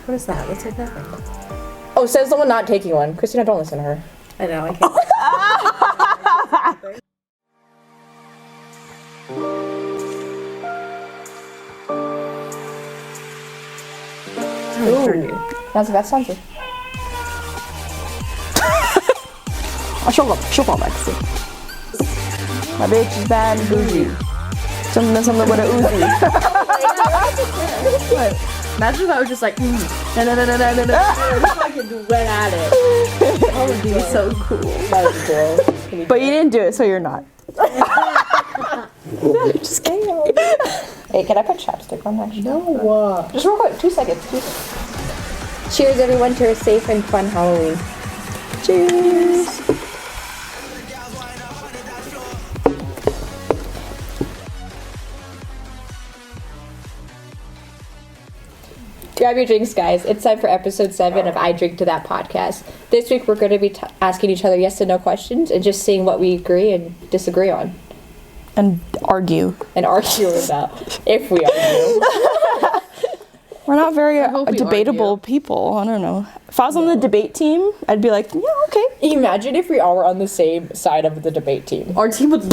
What is that? Let's take that thing. Oh, says the one not taking one. Christina, don't listen to her. I know, I can't. Ooh. That sounds good. she'll fall back to sleep. My bitch is bad and bougie. Something with a Uzi. Imagine if I was just like, no. Fucking went at it. That would be so cool. That would be cool. But you didn't do it, so you're not. Just kidding. Hey, can I put chapstick on that? No. Just real quick, 2 seconds. Cheers, everyone, to a safe and fun Halloween. Cheers. Grab your drinks, guys. It's time for episode 7 of I Drink to That podcast. This week, we're going to be asking each other yes and no questions and just seeing what we agree and disagree on. And argue. And argue about, if we argue. We're not very we debatable argue. people. I don't know. If I was on the debate team, I'd be like, yeah, okay. Imagine if we all were on the same side of the debate team. Our team would We would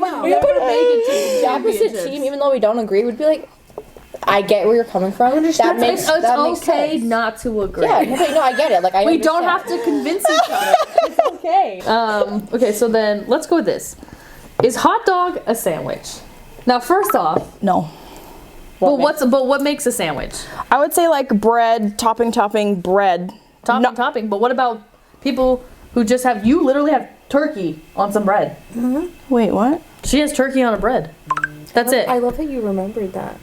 make the opposite team, even though we don't agree. We'd be like, I get where you're coming from. That makes it's makes okay sense. not to agree. Yeah, no, I get it. Like I We don't understand. have to convince each other. It's okay. Okay, so then let's go with this. Is hot dog a sandwich? Now, first off, No. what makes a sandwich? I would say like bread, topping, bread. Topping. But what about people who just have? You literally have turkey on some bread. Wait, what? She has turkey on a bread. That's it. I love that you remembered that.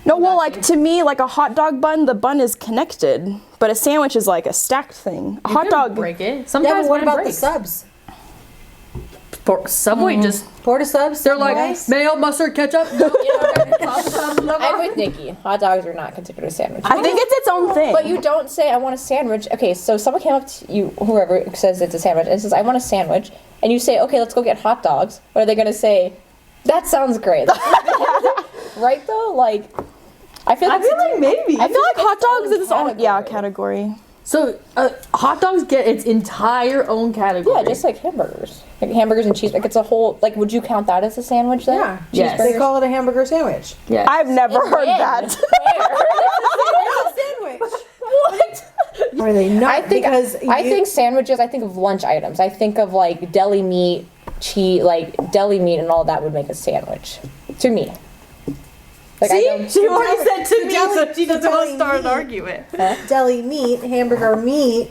No, well, like to me, like a hot dog bun, the bun is connected, but a sandwich is like a stacked thing. A hot dog. Break it. Yeah, Sometimes but what mine about breaks. the subs? Subway just. Porta subs? They're like rice? mayo, mustard, ketchup. No, I'm with Nikki. Hot dogs are not considered a sandwich. I think it's its own thing. But you don't say, I want a sandwich. Okay, so someone came up to you, whoever says it's a sandwich, and says, I want a sandwich. And you say, okay, let's go get hot dogs. What are they going to say? That sounds great. Right, though? Like, I feel like maybe. I feel like hot dogs is its own category. category. So hot dogs get its entire own category. Yeah, just like hamburgers. Like hamburgers and cheese. Like, it's a whole, like, would you count that as a sandwich then? Yeah. Yes. They call it a hamburger sandwich. Yes. I've never heard that. Sandwich. What? Are they not? I think sandwiches, I think of lunch items. I think of like deli meat, cheese, like deli meat and all that would make a sandwich. To me. Like, See? I don't, She already said to me, deli- so she doesn't want to deli start an meat. argument. deli meat, hamburger meat.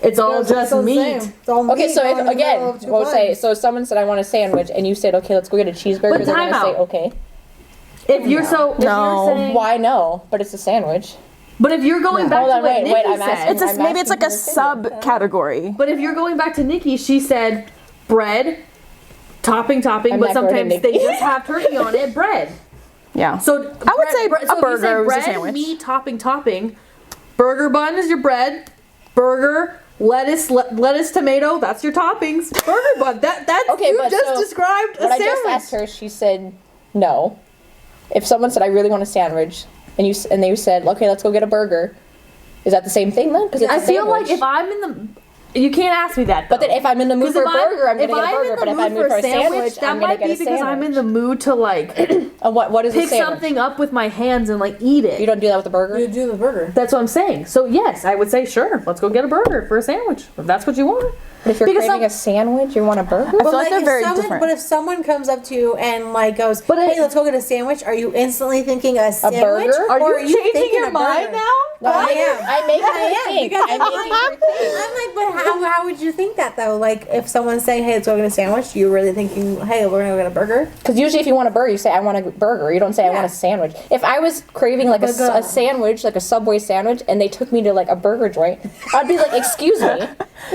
It's all It's just the meat. same. It's all okay, meat so going if, in the again, middle of two we'll say, buns. so someone said I want a sandwich and you said, okay, let's go get a cheeseburger. But They're time going to say, out. okay. If you're No. you're saying, Why no? But it's a sandwich. but if you're going back Hold to on, what wait, Nikki I'm said, asking- It's maybe it's like a asking for your opinion. subcategory. but if you're going back to Nikki, she said bread, topping, I'm but not going to sometimes they Nikki. just have turkey on it, bread. Yeah. So I would say a so if you say burger is a bread, sandwich. meat, topping. Burger bun is your bread. Burger, lettuce, tomato. That's your toppings. Burger bun. That's Okay, you but just so- described a But I sandwich. just asked her, she said no. If someone said I really want a sandwich and they said, okay, let's go get a burger, is that the same thing then? Because I feel like if I'm in the, you can't ask me that. But then if I'm in the mood for a burger, I'm going to get a burger. But if I'm in the mood for a sandwich, that I'm going might to get be a because sandwich. I'm in the mood to like What is a pick sandwich? something up with my hands and like eat it. You don't do that with a burger? You do the burger. That's what I'm saying. So yes, I would say sure. Let's go get a burger for a sandwich if that's what you want. But if you're Because craving a sandwich, you want a burger? I feel like they're if very someone, different. But if someone comes up to you and like goes, But "Hey, let's go get a sandwich," are you instantly thinking a sandwich? burger? Are or you changing thinking your a mind burger? now? No, I am. I'm making I her am, think. because I'm making her think. I'm like, but how would you think that though? Like, if someone's saying, "Hey, let's go get a sandwich," you're really thinking, "Hey, we're gonna go get a burger." Because usually if you want a burger, you say, I want a burger. You don't say, I want a sandwich. If I was craving like a sandwich, like a Subway sandwich, and they took me to like a burger joint, I'd be like, excuse me.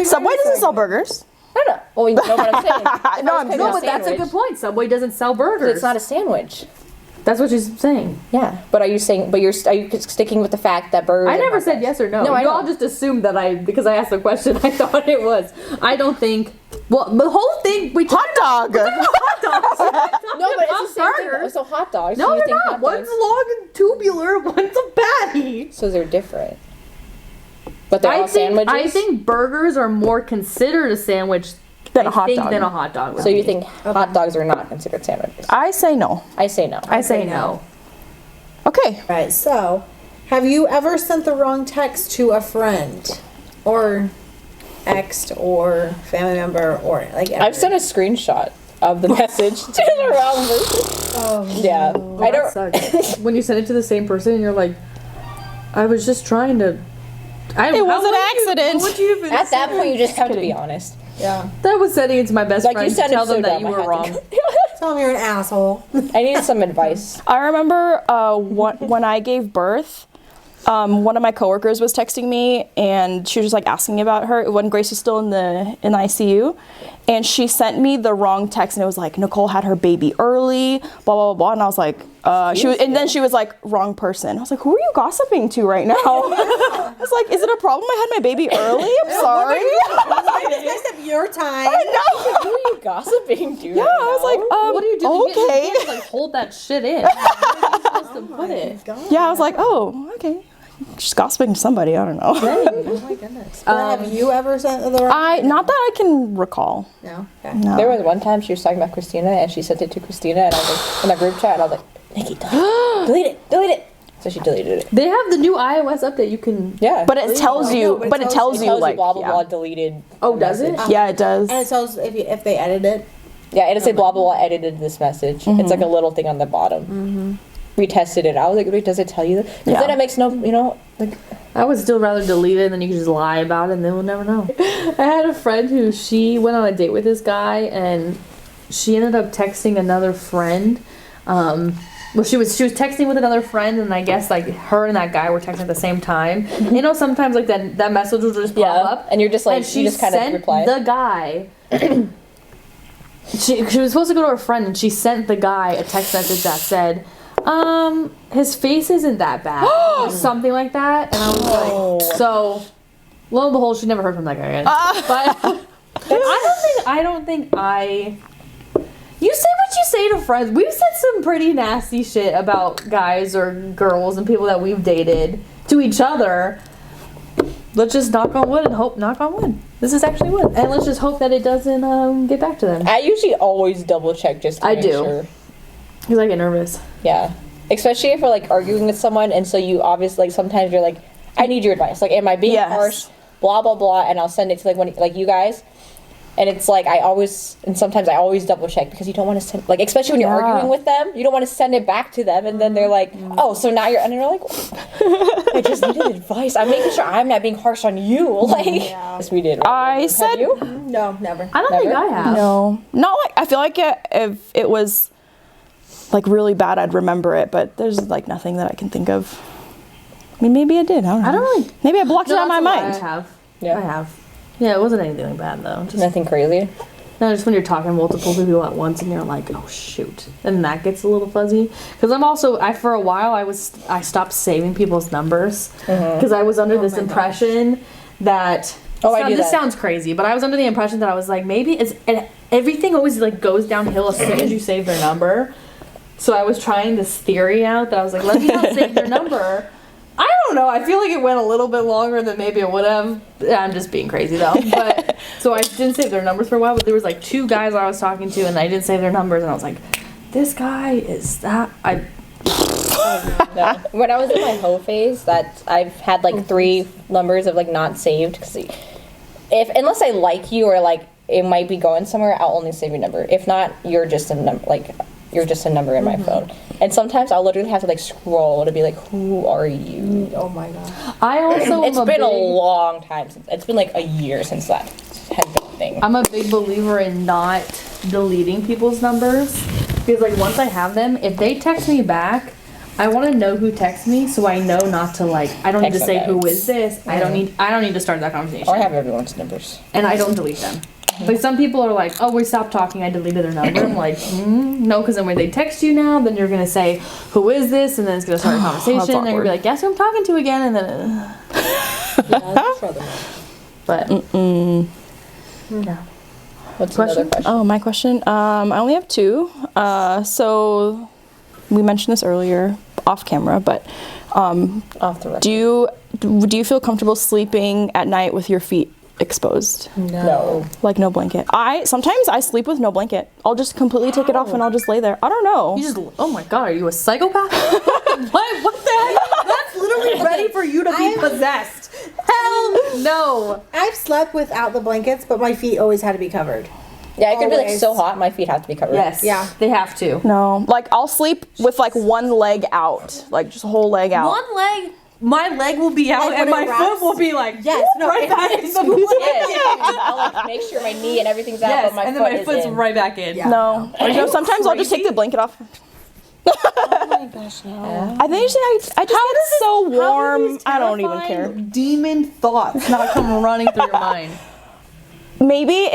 Subway doesn't sell burgers. I don't know. Well, you know what I'm saying. If No, I was I'm craving No, but that's a sandwich, good point. Subway doesn't sell burgers. It's not a sandwich. That's what she's saying. Yeah, but are you saying? But are you sticking with the fact that burgers? I are never not said best? yes or no. No, I you all know. just assumed that because I asked the question, I thought it was. I don't think. Well, the whole thing we Hot dog. hot dogs. No, but it's the same thing. burgers. So hot dogs. No, you they're think not. hot One's dogs? long and tubular. One's a so they're different. But they're all sandwiches? I think burgers are more considered a sandwich Than a hot dog. than a hot dog would So you be. think hot dogs are not considered sandwiches? I say no. I say no. I say no. Okay. All right, so have you ever sent the wrong text to a friend or ex or family member or like? I've sent a screenshot of the message to the wrong person. Oh, Yeah. I That don't. sucks. When you send it to the same person and you're like, I was just trying to. It was an accident. What would you even At that say? point, you just have to be honest. yeah. That was sending it to my best Like friend you to said, tell it's so them that dumb. you I were had to- wrong. Tell them you're an asshole. I needed some advice. I remember when I gave birth, one of my coworkers was texting me, and she was just like asking me about her when Grace was still in the ICU, and she sent me the wrong text, and it was like Nicole had her baby early, blah blah blah, blah. And I was like, and then she was like, wrong person. I was like, who are you gossiping to right now? I was like, is it a problem I had my baby early? I'm sorry. It's messed up your time. I Who are you gossiping to? know. Yeah, I was like, What do you do? You okay. can't, like hold that shit in. Where are you supposed to put it? Yeah, I was like, oh, okay. Just gossiping to somebody. I don't know. Oh my goodness. Have you ever sent the wrong? Not that I can recall. No. Okay. No. There was one time she was talking about Christina, and she sent it to Christina, and I was like, in a group chat, and I was like, Nikki, delete it, delete it. So she deleted it. They have the new iOS update. You can. Yeah. But it tells I you. know, But it tells you tells like. blah blah yeah. blah deleted. Oh, does it? message. Yeah, it does. And it tells if they edit it. Yeah, and it said blah blah blah edited this message. It's like a little thing on the bottom. We tested it. I was like, wait, does it tell you that? Because Yeah. then it makes no, like. I would still rather delete it, and then you can just lie about it, and then we'll never know. I had a friend who she went on a date with this guy, and she ended up texting another friend. Well, she was texting with another friend, and I guess like her and that guy were texting at the same time. You know, sometimes like that message will just pop up, and you're just like, and she just kind of sent reply. the guy. She was supposed to go to her friend, and she sent the guy a text message that said, his face isn't that bad, or something like that. And I was like, so lo and behold, she never heard from that guy again. But I don't think you say what you say to friends. We've said some pretty nasty shit about guys or girls and people that we've dated to each other. Let's just knock on wood and hope, knock on wood. This is actually wood. And let's just hope that it doesn't get back to them. I usually always double check just to I make do. sure. Because I get nervous. Yeah. Especially if we're like arguing with someone, and so you obviously, like, sometimes you're like, I need your advice. Like, am I being Yes. harsh? Blah blah blah, and I'll send it to like you guys. And it's like sometimes I always double check because you don't want to send, like, especially when you're Yeah. arguing with them, you don't want to send it back to them, and then they're like, oh, so now you're, and you're like, I just needed advice. I'm making sure I'm not being harsh on you. Like, yes, we did. Right? I Have said you? No, never. I don't think Never? I have. no. Not like I feel like if it was like really bad, I'd remember it. But there's like nothing that I can think of. I mean, maybe I did. I don't know. I don't really. Maybe I blocked it out of my that's a lie. mind. I have. Yeah. I have. Yeah, it wasn't anything bad though. Just Nothing crazy. no, just when you're talking to multiple people at once and you're like, oh shoot, and that gets a little fuzzy. Because for a while I stopped saving people's numbers because I was under this impression that. I do this that. sounds crazy, but I was under the impression that I was like, maybe everything always like goes downhill as soon as you save their number. So I was trying this theory out that I was like, let me not save their number. I don't know. I feel like it went a little bit longer than maybe it would have. I'm just being crazy though. But so I didn't save their numbers for a while. But there was like 2 guys I was talking to, and I didn't save their numbers, and I was like, this guy is that No. When I was in my hoe phase, that I've had like 3 numbers of like not saved, because unless I like you or like it might be going somewhere, I'll only save your number. If not, you're just a number. Like, you're just a number in my phone. And sometimes I'll literally have to like scroll to be like, who are you? Oh my god. I also It's am been a big- long time since. It's been like a year since that has been a thing. I'm a big believer in not deleting people's numbers because like once I have them, if they text me back, I want to know who texts me so I know not to like. I don't need to Text say them who back. is this. I don't need to start that conversation. Or I have everyone's numbers. And I don't delete them. Like some people are like, oh, we stopped talking. I deleted their number. I'm like, no, because then when they text you now, then you're gonna say, who is this? And then it's gonna start a conversation. And you're gonna be like, guess who I'm talking to again? And then, but no. What's Question? another question? Oh, my question. I only have 2. So we mentioned this earlier. off camera, but Off the record. do you feel comfortable sleeping at night with your feet exposed? No. Like no blanket. Sometimes I sleep with no blanket. I'll just completely take it off and I'll just lay there. I don't know. You just, oh my god, are you a psychopath? What the heck? That's literally ready for you to be possessed. Hell no. I've slept without the blankets, but my feet always had to be covered. Yeah, it could be like Always. so hot, my feet have to be covered. Yes. Yeah. They have to. No. Like I'll sleep with like one leg out. Like just a whole leg out. One leg, my leg will be out Like and when my it wraps? foot will be like, Yes, no, right it- back in the Yes. blanket. I'll like make sure my knee and everything's out, Yes, but my and foot then my is foot's in. right back in. Yeah. No. Or, sometimes I'll just take the blanket off. Oh my gosh, no. I think I just get so warm. I don't even care. Terrifying demon thoughts not come running through your mind. Maybe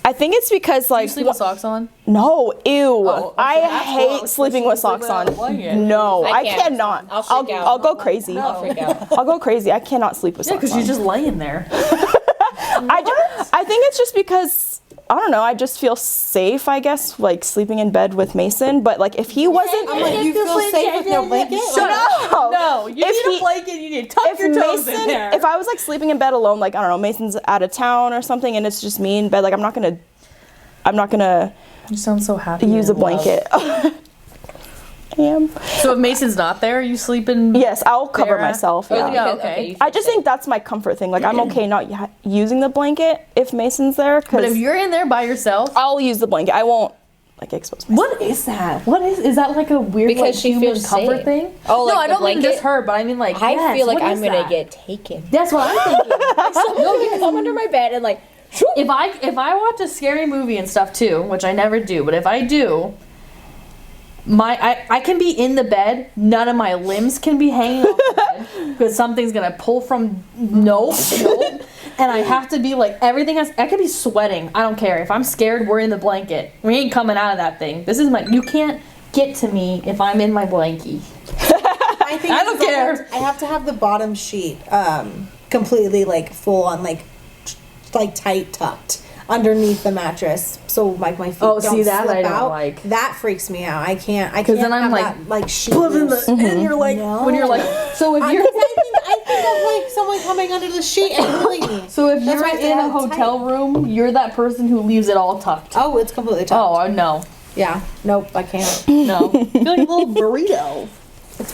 I think it's because like You sleep with socks on? no, ew. Oh, I okay, that's hate gross, sleeping but with you sleep socks without on. a blanket. No, I I can't. cannot. I'll freak out. I'll go crazy. I'll freak out. I'll go crazy. I cannot sleep with Yeah, socks because on. you're just laying there. I think it's just because I don't know. I just feel safe. I guess like sleeping in bed with Mason. But like if he wasn't, I'm like, you feel safe with no blanket? Shut up. No. No, you If need he- a blanket. You need to tuck if your toes in Mason, there. if I was like sleeping in bed alone, like I don't know, Mason's out of town or something, and it's just me in bed, like I'm not gonna You sound so happy. use a and love. blanket. I am. So if Mason's not there, you sleep in. Yes, I'll cover There. myself. Oh, Yeah. Yeah, because- okay. you I feel just safe. think that's my comfort thing. Like I'm okay not using the blanket if Mason's there, But if because you're in there by yourself, I'll use the blanket. I won't like expose myself. what is that? What is that like a weird Because like, she human feels comfort safe. thing? Oh, like no, I the don't mean blanket? just her, but I mean like I yes, feel like what I'm is gonna that? get taken. That's what I'm thinking. No, you come under my bed and like, shoo. if I watch a scary movie and stuff too, which I never do, but if I do, I can be in the bed, none of my limbs can be hanging off the bed because something's gonna pull from nope, and I have to be like everything has. I could be sweating. I don't care if I'm scared. We're in the blanket. We ain't coming out of that thing. This is my. You can't get to me if I'm in my blankie. I think I don't it's care. I have to have the bottom sheet completely like full on like tight tucked underneath the mattress, so like my feet Oh, don't see, that slip I don't out. like. That freaks me out. I can't. then I'm have like, that, like sheet Put in loose. the, and you're like No. when you're like so if I you're think of like someone coming under the sheet and pulling me. so if That's you're why I say in a I'm hotel tight. room, you're that person who leaves it all tucked. Oh, it's completely tucked. Oh no. Yeah. Nope. I can't. No. I feel like a little burrito.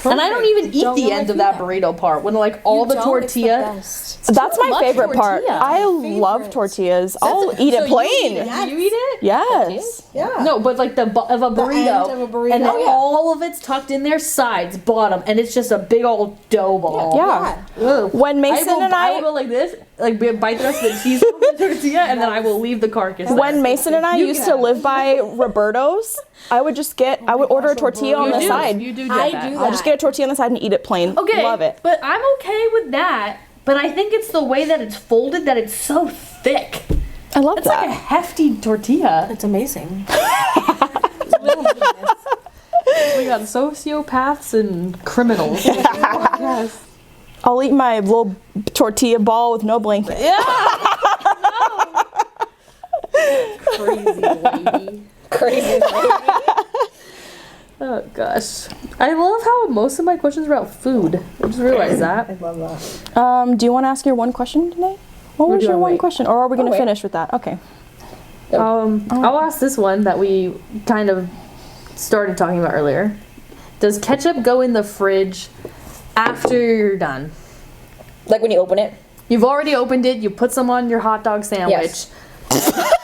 And I don't even eat Don't the let end me of that do that. burrito part. When like all the tortilla. That's my much favorite part. tortilla. I My love favorite. tortillas. I'll eat it So plain. You eat it? You eat it? Yes. Yeah. No, but like of a burrito, end of a burrito. and then Oh, yeah. all of it's tucked in there, sides, bottom, and it's just a big old dough ball. Yeah. Ugh. When Mason and I will go like this, like bite the rest of the cheese off the tortilla, and then I will leave the carcass. When Mason and I used to live by Roberto's, I would order a tortilla on the side. You do I that. do I'll just get a tortilla on the side and eat it plain. Okay, Love it. but I'm okay with that. But I think it's the way that it's folded that it's so thick. I love It's like a that. hefty tortilla. It's amazing. We got sociopaths and criminals. Yes. I'll eat my little tortilla ball with no blanket. Crazy lady. Crazy lady. Oh gosh. I love how most of my questions are about food. I just realized that. I love that. Do you want to ask your one question today? What was your doing one wait. question? Or are we going to wait. finish with that? Okay. I'll ask this one that we kind of started talking about earlier. Does ketchup go in the fridge after you're done? Like when you open it. You've already opened it, you put some on your hot dog sandwich. Yes.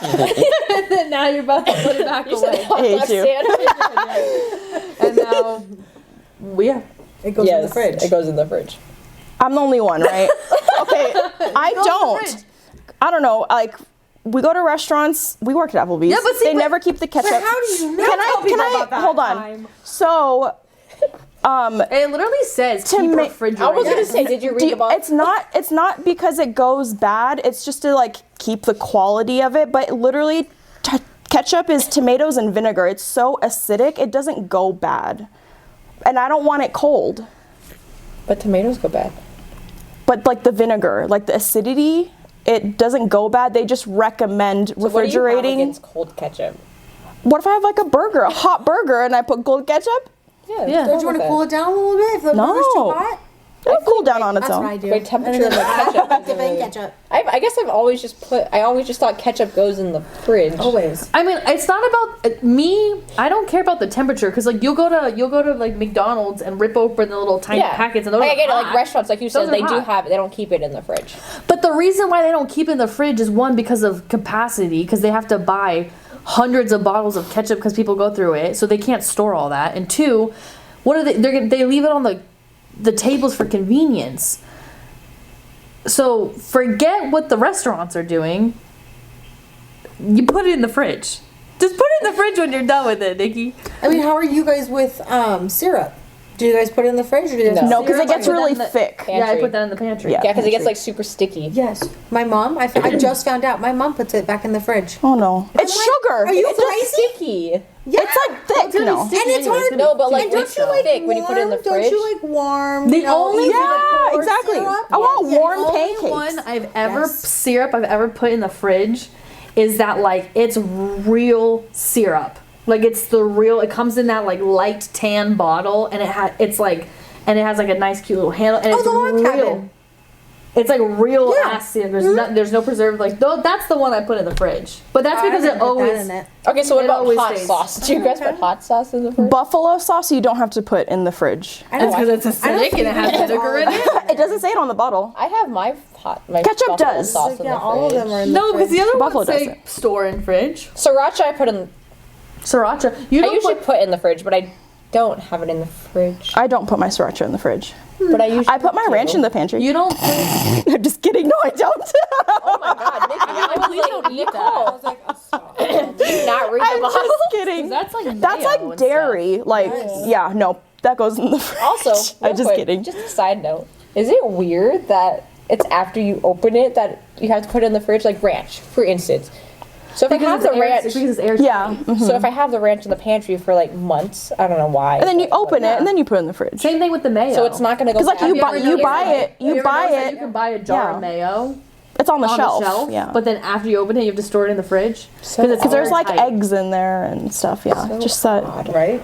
And then now you're about to put it back away. Hot hate dog you. sandwich. And now, yeah. It goes in the fridge. It goes in the fridge. I'm the only one, right? Okay. I don't. I don't know. Like, we go to restaurants. We work at Applebee's. Yeah, but see, they but- never keep the ketchup. how do you know? Can I? Tell people Can I? about that Hold on. time. So, It literally says keep ma- refrigerated. I was gonna say, did you read the box? it's not because it goes bad. It's just to like keep the quality of it. But literally, ketchup is tomatoes and vinegar. It's so acidic. It doesn't go bad, and I don't want it cold. But tomatoes go bad. But like the vinegar, like the acidity, it doesn't go bad. They just recommend So what do you have refrigerating. against cold ketchup? What if I have like a hot burger, and I put cold ketchup? Yeah. Don't you want to cool it down a little bit if the burger's too hot? It'll cool down on its That's what own. I do. Wait, temperature of the ketchup. Dip in ketchup. I guess I always just thought ketchup goes in the fridge. Always. I mean, it's not about me. I don't care about the temperature because like you'll go to like McDonald's and rip open the little tiny packets and those. Like, I are get it. Like hot. restaurants, like you said, Those are they do hot. they don't keep it in the fridge. But the reason why they don't keep it in the fridge is one because of capacity because they have to buy hundreds of bottles of ketchup because people go through it, so they can't store all that. And two, what are they leave it on the tables for convenience. So forget what the restaurants are doing. You put it in the fridge. Just put it in the fridge when you're done with it, Nikki. I mean, how are you guys with syrup? Do you guys put it in the fridge or do you guys No, because it Syrup, gets I put that really in the- thick. Yeah, I put that in the pantry. Yeah. Yeah, because it gets like super sticky. Yes. My mom, I just found out, my mom puts it back in the fridge. Oh no. It's like, sugar. are you It's just sticky. Yeah. It's like thick, you know. And it's hard. No, but like And don't it's you like thick when you put it in the warm? fridge. Don't you like warm? The you know, only- easy to Yeah, pour exactly. syrup? I want Yes. warm The only pancakes. one I've ever Yes. syrup I've ever put in the fridge is that like it's real syrup. Like it's the real. It comes in that like light tan bottle, and it has like a nice cute little handle, and it's the log real. cabin. It's like real Yeah. ass syrup. There's no preservative. Like that's the one I put in the fridge. But that's I because haven't it put that always. in it. Okay, so what It about always hot stays. sauce? Do you guys put hot sauce in the fridge? Buffalo sauce you don't have to put in the fridge. I don't It's because it's I don't acidic and it has think vinegar in it. It doesn't say it on the bottle. I have my Ketchup buffalo does. sauce in Yeah, the all of fridge. them are in the No, because the other Buffalo ones say doesn't. store in fridge. Sriracha I put in. Sriracha. You I don't usually put. put in the fridge, but I don't have it in the fridge. I don't put my sriracha in the fridge. But I usually I put my do. ranch in the pantry. You don't. Put, I'm just kidding. No, I don't. Oh my god, Nikki! I was please like, don't eat Nicole, I was like, oh, stop. do you not read the I'm bottle? just kidding. that's like That's mayo like and dairy. Like, Yes. yeah, no, that goes in the fridge. Also, I'm real just quick, kidding. Just a side note: is it weird that it's after you open it that you have to put it in the fridge, like ranch, for instance? So if I have the ranch, Because it's air. Yeah. so if I have the ranch in the pantry for like months, I don't know why. And then you but open it, and then you put it in the fridge. Same thing with the mayo. so it's not gonna go. Because like bad. you buy, ever you noticed buy that? it, Have you ever buy noticed that it. You can buy a jar Yeah. of mayo It's on the on shelf. the shelf, Yeah. but then after you open it, you have to store it in the fridge. So it's Because there's like airtight. eggs in there and stuff. Yeah. So Just that. odd. Right?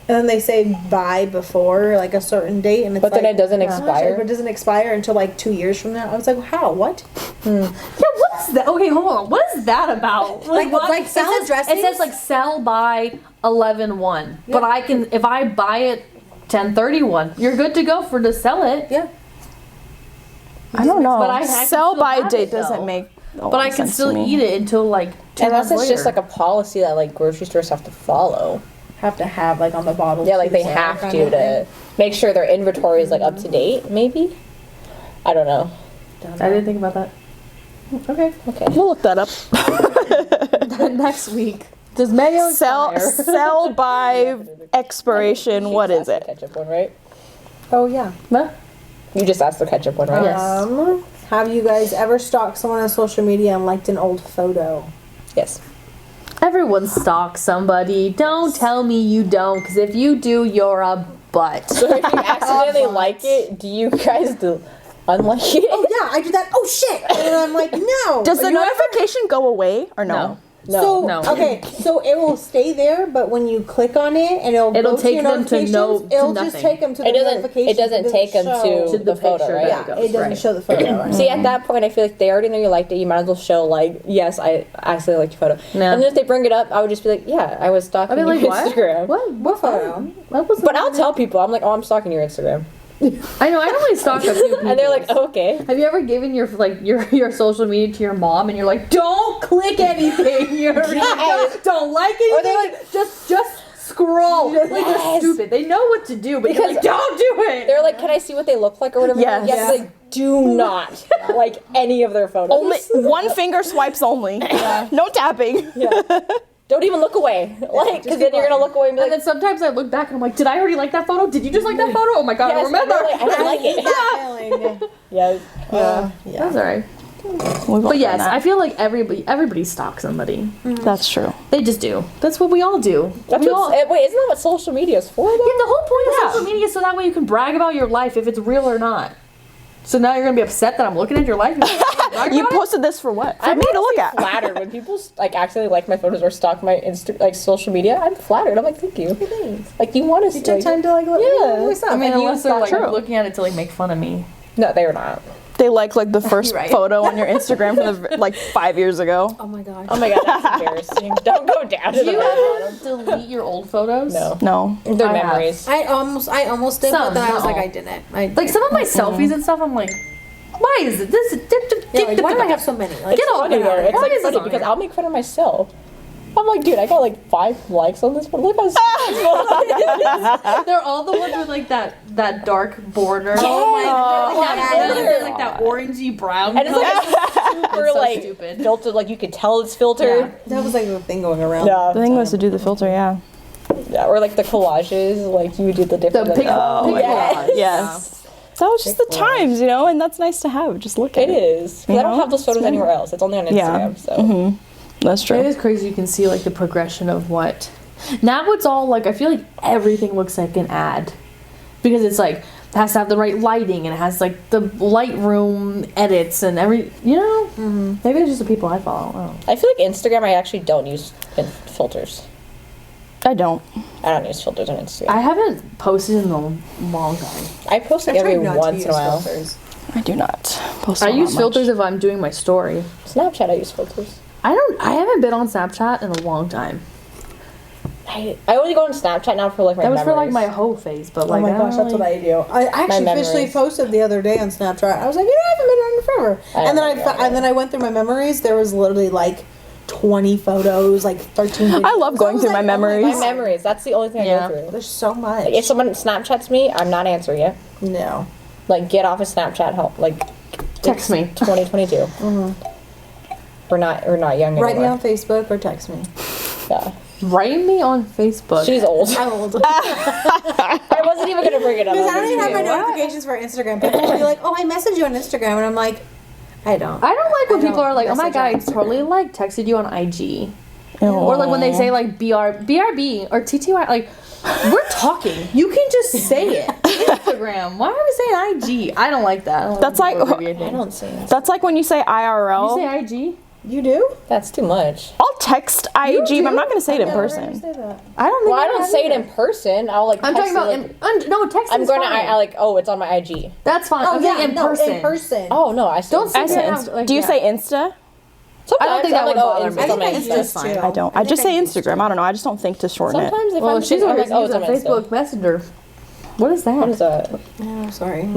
And then they say buy before like a certain date, and it's But then like, it doesn't how much? expire? But it doesn't expire until like 2 years from now. I was like, how? What? Yeah, what's that? Okay, hold on. What is that about? Like- what? like salad it says, dressings? It says like sell by 11/1, but I can if I buy it 10/31, you're good to go for to sell it. Yeah. I don't know. But I can Sell still by have date it, though. doesn't make. A But I can still eat it until like 2 Unless months it's just like later. a policy that like grocery stores have to follow. Have to have like on the bottle. Yeah, like they too, so have kind to of thing. make sure their inventory is like up to date. Maybe. I don't know. I didn't think about that. Okay. Okay. We'll look that up. Next week. Does mayo Sell expire? sell by expiration. What is The it? ketchup one, right? Oh yeah. Huh? You just asked the ketchup one, right? Yes. Have you guys ever stalked someone on social media and liked an old photo? Yes. Everyone stalks somebody. Don't tell me you don't, because if you do, you're a butt. So if you accidentally like it, do you guys do unlike it? Oh yeah, I do that. Oh shit! And I'm like, no. Does the you ever- notification go away or no? No. So No. okay, so it will stay there, but when you click on it and it'll It'll go take to your them to notifications, no- to it'll just nothing. take them to the It doesn't. notifications. It doesn't take them show- to the the photo, picture right? that Yeah, it doesn't Right. show the photo. Right? See, at that point, I feel like they already know you liked it. You might as well show like, yes, I accidentally liked your photo. No. And then if they bring it up, I would just be like, yeah, I was stalking I'd be like, your what? Instagram. What photo? That was. But I'll tell people, I'm like, oh, I'm stalking your Instagram, I know. I only stalk a few people. and they're like, oh, okay. Have you ever given your your social media to your mom and you're like, don't click anything. Don't like anything. Or they're like, just scroll. Like they're Yes. stupid. They know what to do, but you're Because like, don't do it. They're like, can I see what they look like or whatever? Yes. Yes. Like, do not like any of their photos. Only one finger swipes only. No tapping. Don't even look away. Like, because then you're gonna look away and be And like, then sometimes I look back and I'm like, did I already like that photo? Did you just like that photo? Oh my god, I yes, don't remember. and they're like, I don't like it. That feeling. Yes. That's alright. But yes, I feel like everybody stalks somebody. That's true. They just do. That's what we all do. That's we what, all, wait, isn't that what social media is for? Though? Yeah, the whole point of social media is so that way you can brag about your life if it's real or not. So now you're gonna be upset that I'm looking at your life? You posted this for what? For me to look at. Flattered when people like actually like my photos or stalk my social media. I'm flattered. I'm like, thank you. Like you want to. You took time to like look what's up. I mean, And you unless they're like true. looking at it to like make fun of me. No, they were not. They like the first Right. photo on your Instagram from like 5 years ago. Oh my gosh. Oh my god, that's embarrassing. Don't go down to Do the you bottom. delete your old photos? No. No. They're I have. memories. I almost did, Some, but then I was no. like, I didn't. Like some of my selfies and stuff, I'm like, why is it this? Yeah, like, why do I have so many? Like, Get off Funny it. though. It's Why like is this funny on because here? I'll make fun of myself. I'm like, dude, I got like 5 likes on this one. Look how successful. They're all the ones with like that dark border. Oh my god. They're like that orangey brown. And it's like super It's so like stupid. filtered, like you could tell it's filtered. Yeah. That was like the thing going around. Yeah. The thing was to do the filter, yeah. Yeah, or like the collages, like you would do the different. The pig, Oh my collage. Yes. That was just the times, and that's nice to have. Just look at It it. is. 'Cause I don't know? have those photos anywhere else. It's only on Instagram. Yeah. So That's It true. is crazy. You can see like the progression of what. Now it's all like I feel like everything looks like an ad, because it's like it has to have the right lighting and it has like the Lightroom edits and every Maybe it's just the people I follow. I don't know. I feel like Instagram. I actually don't use filters. I don't. I don't use filters on Instagram. I haven't posted in a long time. I post like I tried every not to once use in a while. filters. I do not post. I all use that filters much. if I'm doing my story. Snapchat, I use filters. I haven't been on Snapchat in a long time. I only go on Snapchat now for like my That was for like memories. my hoe phase, but Oh like my I don't gosh, that's what really- I do. I actually officially memories. posted the other day on Snapchat. I was like, I haven't been on it forever. And then I went through my memories. There was literally like 20 photos, like 13 videos. I love going was through my like, oh memories. My God, memories. That's the only thing I Yeah. go through. There's so much. Like, if someone Snapchats me, I'm not answering it. No. Like, get off of Snapchat. Help. Like, Text me. 2022. We're not young Write me anymore. on Facebook or text me. Yeah. Write me on Facebook. She's old. I'm old. I wasn't even gonna bring it up. Because I don't even have my What? notifications for Instagram. People will be like, oh, I messaged you on Instagram. And I'm like, I don't. I don't like when I people are like, "Oh my message god, I on Instagram. totally like texted you on IG," Ew. or like when they say like BRB or TTY. Like, we're talking. You can just say it. Instagram. Why are we saying IG? I don't like that. I don't That's people like- abbreviating. I don't see it. That's like when you say You IRL. say IG? You do? That's too much. I'll text IG, but I'm not going to say it in person. Say that. I don't. Think Well, I don't have say it either. in person. I'll like. I'm text talking it, about like, no text. I'm is going to. fine. I like. Oh, it's on my IG. That's fine. Oh, I'm yeah, saying in no, person. in person. Oh no, I still. Don't say I say that. Insta. Like, Do you yeah. say Insta? Sometimes I don't think that I'm would like, bother oh, me. it's on my I Insta. used That's to. fine. I don't. I just say Instagram. I don't know. I just don't think to shorten it. Sometimes if Well, I'm she's thinking, I'm over like, oh, it's using on my Facebook Insta. Messenger. What is that? What is that? Oh, sorry.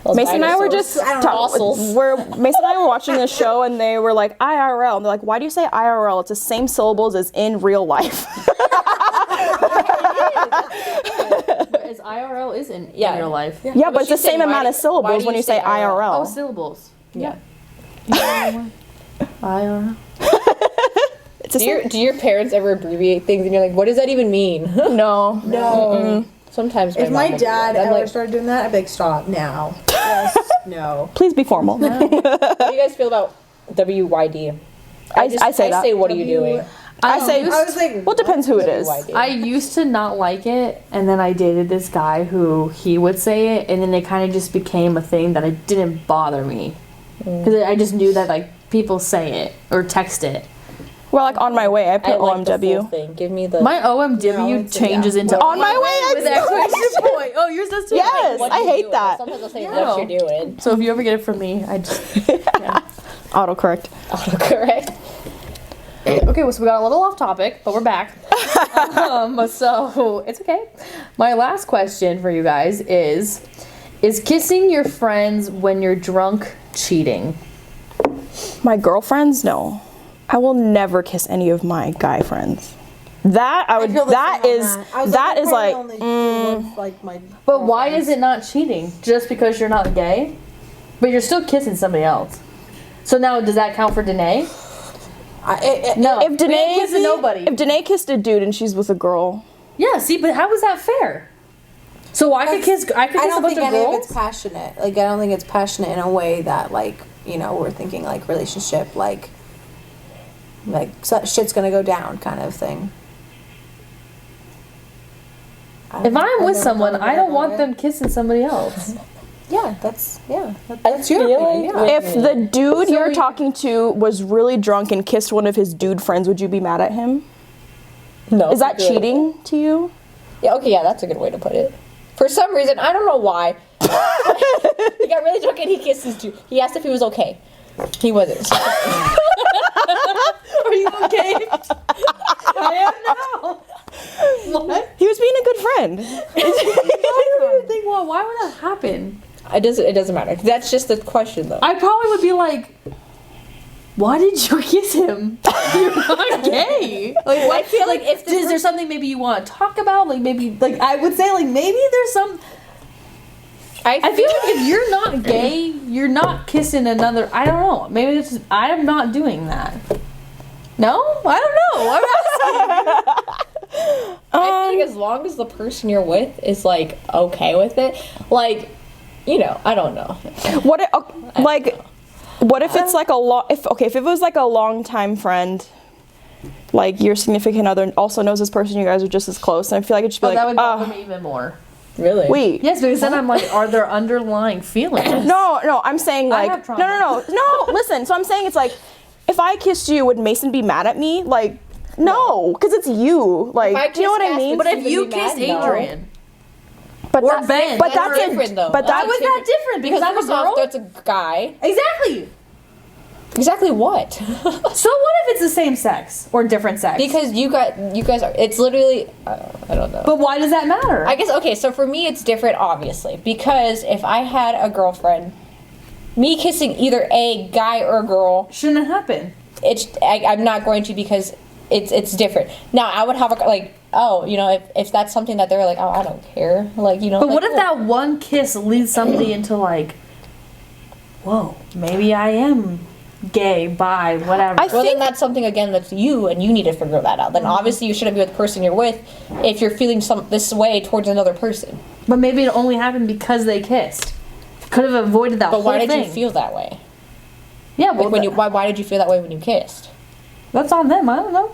Those Mason and I were dinosaurs. just I don't know. Fossils. Mason and I were watching this show and they were like IRL. And they're like, why do you say IRL? It's the same syllables as in real life. Is IRL is in Yeah. real life. Yeah, but it's the she's saying, same amount why- of syllables why do when you you say say IRL? Oh, IRL. syllables. Yeah. IRL. It's the same. Do your parents ever abbreviate things and you're like, what does that even mean? No. No. Sometimes If my mom will do dad that. I'm ever like, started doing that, I'd be like, stop now. Just no. Please be formal. how do you guys feel about WYD? I say that. I say, what are you doing? I say, I was like, well, it depends who it is. WYD. I used to not like it, and then I dated this guy who he would say it, and then it kind of just became a thing that it didn't bother me because I just knew that like people say it or text it. Well, like on my way, I put I like the full OMW. thing. Give me the. My OMW No, it's- changes yeah. into On my way, with I- exclamation point. Oh, yours does too. Yes, what I you hate doing? that. Sometimes I'll say Yeah. what you're doing. So if you ever get it from me, I just Autocorrect. Autocorrect. okay. Well, so we got a little off topic, but we're back. So it's okay. My last question for you guys is kissing your friends when you're drunk cheating? My girlfriends, no. I will never kiss any of my guy friends. That I would. feel the That same on is. that. I was That I is probably like. only do with, like my But why girlfriends. is it not cheating? Just because you're not gay? But you're still kissing somebody else. So now does that count for Danae? No. If Danae kissing nobody. If Danae kissed a dude and she's with a girl, Yeah, see, but how is that fair? So I could kiss I a don't bunch think of any of girls? it's passionate. Like, I don't think it's passionate in a way that, like, you know, we're thinking, like, relationship, like shit's gonna go down kind of thing. If I'm with someone, I don't want them kissing somebody else. Yeah, that's your opinion, yeah. If the dude you're talking to was really drunk and kissed one of his dude friends, would you be mad at him? No. Is that cheating to you? Yeah, okay, yeah, that's a good way to put it. For some reason, I don't know why. He got really drunk and he kissed his dude. He asked if he was okay. He wasn't. Are you okay? I am now. What? He was being a good friend. Well, why would that happen? It doesn't matter. That's just the question, though. I probably would be like, why did you kiss him? You're not gay. Like, I feel like if is there something maybe you want to talk about? Like maybe, like I would say, like maybe there's some. I feel like if you're not gay, you're not kissing another. I don't know. Maybe it's just, I am not doing that. No, I don't know. I'm asking. I feel like as long as the person you're with is like okay with it, like, you know, I don't know. What if, what if it's like if it was like a long time friend, like your significant other also knows this person, you guys are just as close, and I feel like it should be like, that would bother me even more. Really? Wait. Yes, because then I'm like, are there underlying feelings? No, I'm saying I like, have trauma. no, listen, so I'm saying it's like, if I kissed you, would Mason be mad at me? Like, no, because it's you. Like, do you know what I mean? But if you Would be mad? kissed Adrian, But or that- Ben, but that's that's different, though. But how is that different? Because I'm a first off, girl. that's a guy. Exactly. Exactly what? So what if it's the same sex or different sex? Because you guys are. It's literally. I don't know. But why does that matter? I guess okay. So for me, it's different, obviously, because if I had a girlfriend, me kissing either a guy or a girl, shouldn't happen. I'm not going to because it's different. Now I would have a like. Oh, you know, if that's something that they're like, oh, I don't care, like, you know. But like, what if that one kiss leads somebody into like, whoa, maybe I am gay, bi, whatever. Well, then that's something again that's you, and you need to figure that out. Then obviously you shouldn't be with the person you're with if you're feeling this way towards another person. But maybe it only happened because they kissed. Could have avoided that. But whole why did thing. you feel that way? Yeah, Like well, why did you feel that way when you kissed? that's on them. I don't know.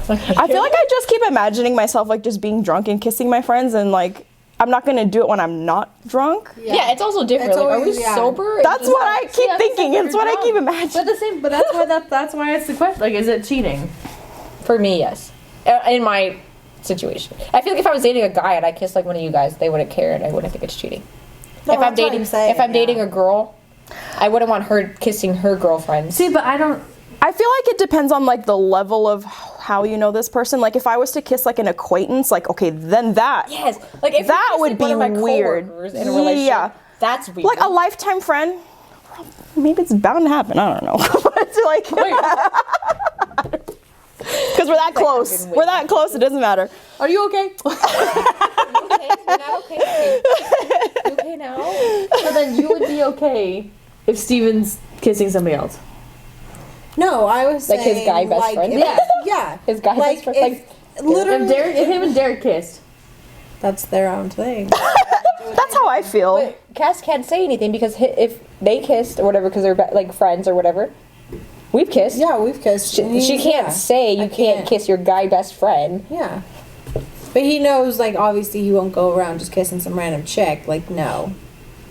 I feel like I just keep imagining myself like just being drunk and kissing my friends, and like I'm not gonna do it when I'm not drunk. Yeah, it's also different. It's Like, are always- we yeah. sober? That's what I keep thinking. It's what I keep But imagining. that's why it's the question. Like, is it cheating? For me, yes. In my situation, I feel like if I was dating a guy and I kissed like one of you guys, they wouldn't care and I wouldn't think it's cheating. No, if I'm that's what dating, I'm saying, if I'm dating yeah. a girl, I wouldn't want her kissing her girlfriend. See, but I don't. I feel like it depends on like the level of how you know this person. Like if I was to kiss like an acquaintance, like okay, then that Yes, like if that you would kissed, like, be one of my weird. coworkers in a relationship, Yeah. that's weird. like a lifetime friend. Maybe it's bound to happen. I don't know. But like, because we're that close. We're that close. It doesn't matter. Are you okay? okay, you're not okay. You okay now? So then you would be okay if Steven's kissing somebody else. No, I was Like saying his guy best like, friend? if- Yeah. yeah. His guy like best friend? if Like, literally If him and Derek kissed. that's their own thing. That's how I feel. But Cass can't say anything because if they kissed or whatever, because they're like friends or whatever, we've kissed. Yeah, we've kissed. She can't Yeah. say you I can't kiss your guy best friend. Yeah. But he knows, like, obviously he won't go around just kissing some random chick. Like, no.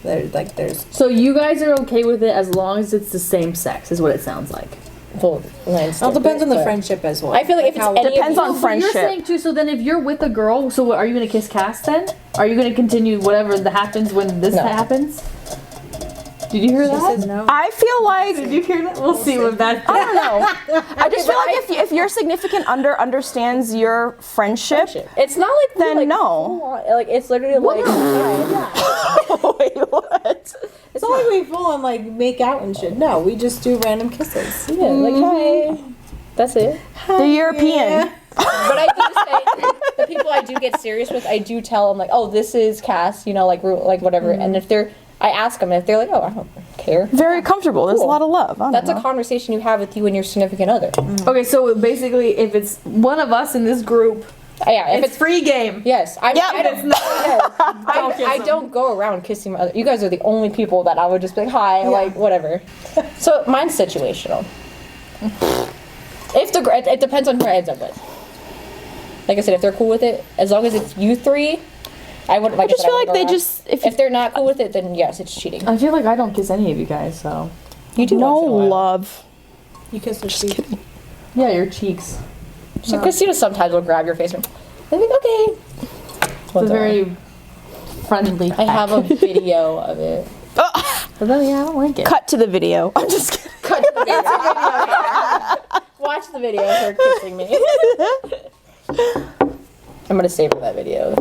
There's... So you guys are okay with it as long as it's the same sex, is what it sounds like. Well, It all depends on the friendship as well. I feel like if it's how- any Depends of on you- But you're friendship. saying too, so then if you're with a girl, so what, are you going to kiss Cass then? Are you going to continue whatever that happens when this No. happens? Did you hear She that? says no. I feel like Did you hear that? We'll see what that. I don't know. I just feel like if your significant other understands your friendship, It's not like we, Then like, no. full on- like it's literally like wait, what? It's not like we full on, like, make out and shit. No, we just do random kisses. yeah, like hi. That's it. The European. But I do say the people I do get serious with, I do tell them like, oh, this is Cass, you know, like whatever. And if they're, I ask them if they're like, oh, I don't care. Very comfortable. There's a lot of love. I don't That's know. a conversation you have with you and your significant other. Okay, so basically, if it's one of us in this group, Yeah, if it's free game. yes, I, Yep. I don't. Yes, I don't go around kissing my other. You guys are the only people that I would just be like, hi, like whatever. So mine's situational. If it depends on who I ends up with. Like I said, if they're cool with it, as long as it's you three, I wouldn't like. I just feel like they around. just If they're not cool with it, then yes, it's cheating. I feel like I don't kiss any of you guys, so. You do no once in a while. love. You kissed her Just cheek. kidding. Yeah, your cheeks. So Christina sometimes will grab your face and they're like, okay. It's a very friendly. I have a video of it. But then, yeah, I don't like it. Cut to the video. I'm just kidding. Cut to the video. Watch the video of her kissing me. I'm gonna savor that video.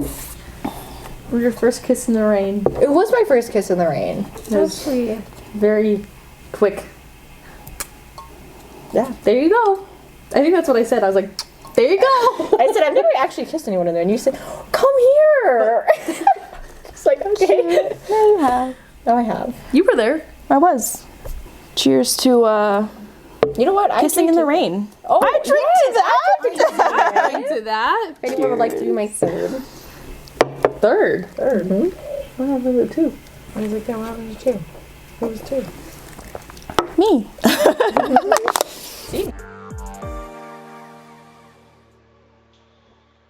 Was your first kiss in the rain? It was my first kiss in the rain. It was very quick. Yeah, there you go. I think that's what I said. I was like, there you go. I said, I've never actually kissed anyone in there. And you said, come here. It's like, okay. There you have. No, I have. You were there. I was. Cheers to You know what? kissing in the rain. Oh, I drink to that. To that. If anyone would like to be my third. Third. Third. What happened to two? I was like, yeah, what happened to two? Who was two? Me. See?